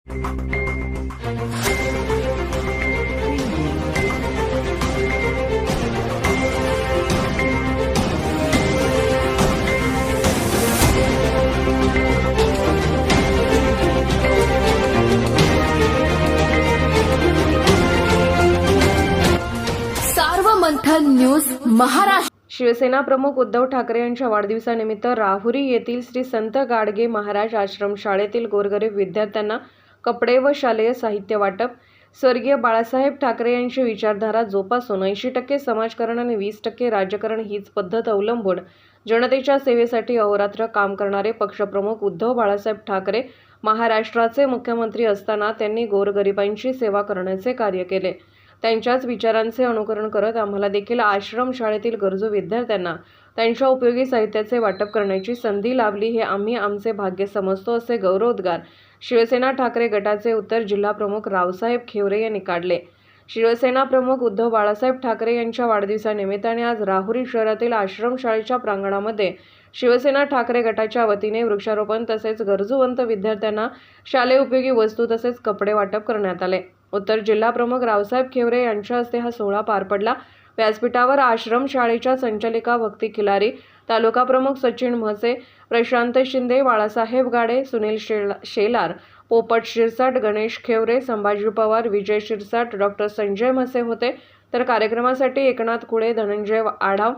Sarvamanthan news Maharashtra. Shiv Sena प्रमुख उद्धव ठाकरे यांच्या वाढदिवसानिमित्त राहुरी येथील श्री संत गाडगे महाराज आश्रम शाळेतील गोरगरीब विद्यार्थ्यांना कपडे व शालेय साहित्य वाटप। स्वर्गीय बाळासाहेब ठाकरे यांची विचारधारा जोपासून 80% समाजकारण आणि 20% राजकारण हीच पद्धत अवलंबून जनतेच्या सेवेसाठी अहोरात्र काम करणारे पक्षप्रमुख उद्धव बाळासाहेब ठाकरे महाराष्ट्राचे मुख्यमंत्री असताना त्यांनी गोरगरिबांची सेवा करण्याचे कार्य केले। त्यांच्याच विचारांचे अनुकरण करत आम्हाला देखील आश्रम शाळेतील गरजू विद्यार्थ्यांना त्यांच्या उपयोगी साहित्याचे वाटप करण्याची संधी लाभली हे आम्ही आमचे भाग्य समजतो, असे गौरवोद्गार शिवसेना ठाकरे गटाचे उत्तर जिल्हा प्रमुख रावसाहेब खेवरे यांनी काढले। शिवसेना प्रमुख उद्धव बाळासाहेब ठाकरे यांच्या वाढदिवसानिमित्ताने आज राहुरी शहरातील आश्रम शाळेच्या प्रांगणामध्ये शिवसेना ठाकरे गटाच्या वतीने वृक्षारोपण तसेच गरजूवंत विद्यार्थ्यांना शालेय उपयोगी वस्तू तसेच कपडे वाटप करण्यात आले। उत्तर जिल्हा प्रमुख रावसाहेब खेवरे यांच्या हस्ते हा सोहळा पार पडला। व्यासपीठावर आश्रम शाळेच्या संचालिका भक्ती खिलारी, तालुका प्रमुख सचिन म्हसे, प्रशांत शिंदे, बाळासाहेब गाडे, सुनील शेलार, पोपट शिरसाट, गणेश खेवरे, संभाजी पवार, विजय शिरसाट, डॉक्टर संजय म्हसे होते। तर कार्यक्रमासाठी एकनाथ कुळे, धनंजय आढाव,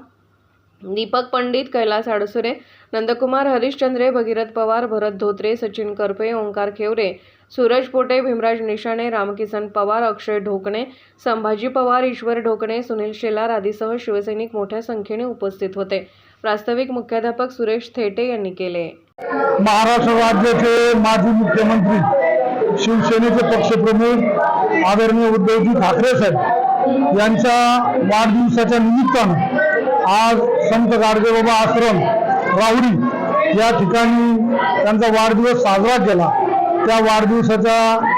दीपक पंडित, कैलास आडसुरे, नंदकुमार हरिश्चंद्रे, भगीरथ पवार, भरत धोत्रे, सचिन करपे, ओंकार खेवरे, सूरज पोटे, भीमराज निशाणे, रामकिसन पवार, अक्षय ढोकणे, संभाजी पवार, ईश्वर ढोकणे, सुनील शेलार आदीसह शिवसैनिक मोठ्या संख्येने उपस्थित होते। प्रास्ताविक मुख्याध्यापक सुरेश थेटे यांनी केले। महाराष्ट्र राज्याचे माजी मुख्यमंत्री शिवसेनेचे पक्षप्रमुख आदरणीय उद्धवजी ठाकरे साहेब यांच्या वाढदिवसाच्या निमित्तानं आज संत गाडगेबाबा आश्रम राहुरी या ठिकाणी त्यांचा वाढदिवस साजरा केला। त्या वाढदिवसाच्या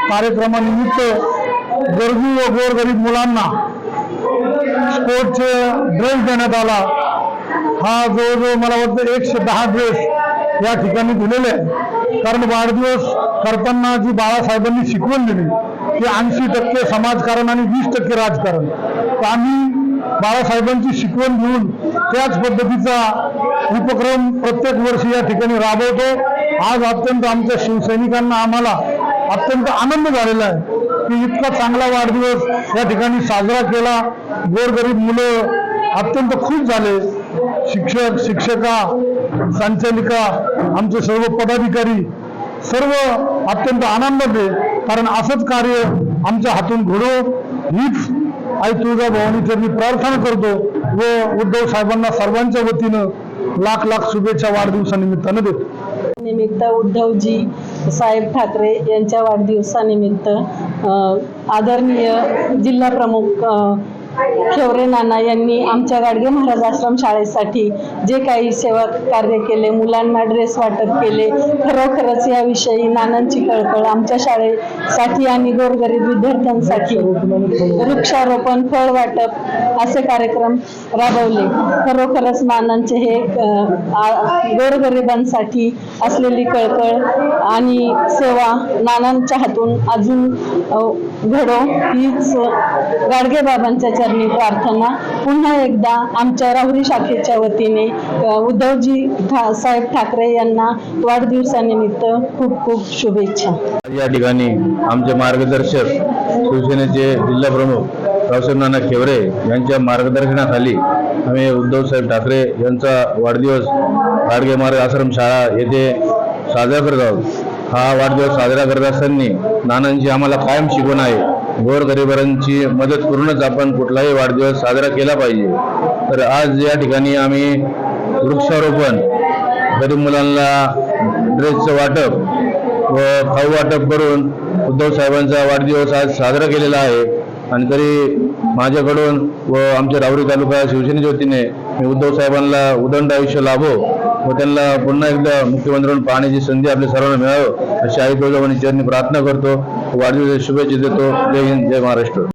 कार्यक्रमानिमित्त गरजू व गोरगरीब मुलांना स्पोर्टचे ड्रेस देण्यात आला। हा जवळजवळ मला वाटतं 110 ड्रेस या ठिकाणी दिलेले आहे। कारण वाढदिवस करताना जी बाळासाहेबांनी शिकवण दिली की 80% समाजकारण आणि 20% राजकारण, तर आम्ही बाळासाहेबांची शिकवण घेऊन त्याच पद्धतीचा उपक्रम प्रत्येक वर्षी या ठिकाणी राबवतो। आज अत्यंत आमच्या शिवसैनिकांना आम्हाला अत्यंत आनंद झालेला आहे की इतका चांगला वाढदिवस या ठिकाणी साजरा केला। गोरगरीब मुलं अत्यंत खुश झाले। शिक्षक, शिक्षका, संचालिका, आमचे सर्व पदाधिकारी सर्व अत्यंत आनंदात आहे। कारण असंच कार्य आमच्या हातून घडो हीच आई तुळजाभवानी चरणी प्रार्थना करतो व उद्धव साहेबांना सर्वांच्या वतीनं लाख लाख शुभेच्छा वाढदिवसानिमित्तानं देतो। निमित्त उद्धवजी साहेब ठाकरे यांच्या वाढदिवसानिमित्त आदरणीय जिल्हा प्रमुख खेवरे नाना यांनी आमच्या गाडगे महाराज आश्रम शाळेसाठी जे काही सेवा कार्य केले, मुलांना ड्रेस वाटप केले, खरोखरच याविषयी नानांची कळकळ आमच्या शाळेसाठी आणि गोरगरीब विद्यार्थ्यांसाठी वृक्षारोपण, फळ वाटप असे कार्यक्रम राबवले। खरोखरच नानांचे हे गोरगरिबांसाठी असलेली कळकळ आणि सेवा नानांच्या हातून अजून घडो हीच गाडगे बाबांच्या चरणी प्रार्थना। पुन्हा एकदा आमच्या राहुरी शाखेच्या वतीने उद्धवजी साहेब ठाकरे यांना वाढदिवसानिमित्त खूप खूप शुभेच्छा। या ठिकाणी आमचे मार्गदर्शक शिवसेनेचे जिल्हा प्रमुख रावसाहेब नाना खेवरे यांच्या मार्गदर्शनाखाली आम्ही उद्धव साहेब ठाकरे यांचा वाढदिवस गाडगे महाराज आश्रम शाळा येथे साजरा करत आहोत। हा वाढदिवस साजरा करत असताना नानांची आम्हाला कायम शिकवण आहे, गोरगरिबांची मदत करूनच आपण कुठलाही वाढदिवस साजरा केला पाहिजे। तर आज या ठिकाणी आम्ही वृक्षारोपण, गरीब मुलांना ड्रेसचं वाटप व खाऊ वाटप करून उद्धव साहेबांचा वाढदिवस आज साजरा केलेला आहे। आणि तरी माझ्याकडून व आमच्या राहुरी तालुका शिवसेनेच्या वतीने मी उद्धव साहेबांना उदंड आयुष्य लाभो व त्यांना पुन्हा एकदा मुख्यमंत्री म्हणून पाहण्याची संधी आपल्या सर्वांना मिळावं अशी आई तुळजाभवानी चरणी प्रार्थना करतो। वाढदिवसाच्या शुभेच्छा देतो। जय हिंद, जय महाराष्ट्र।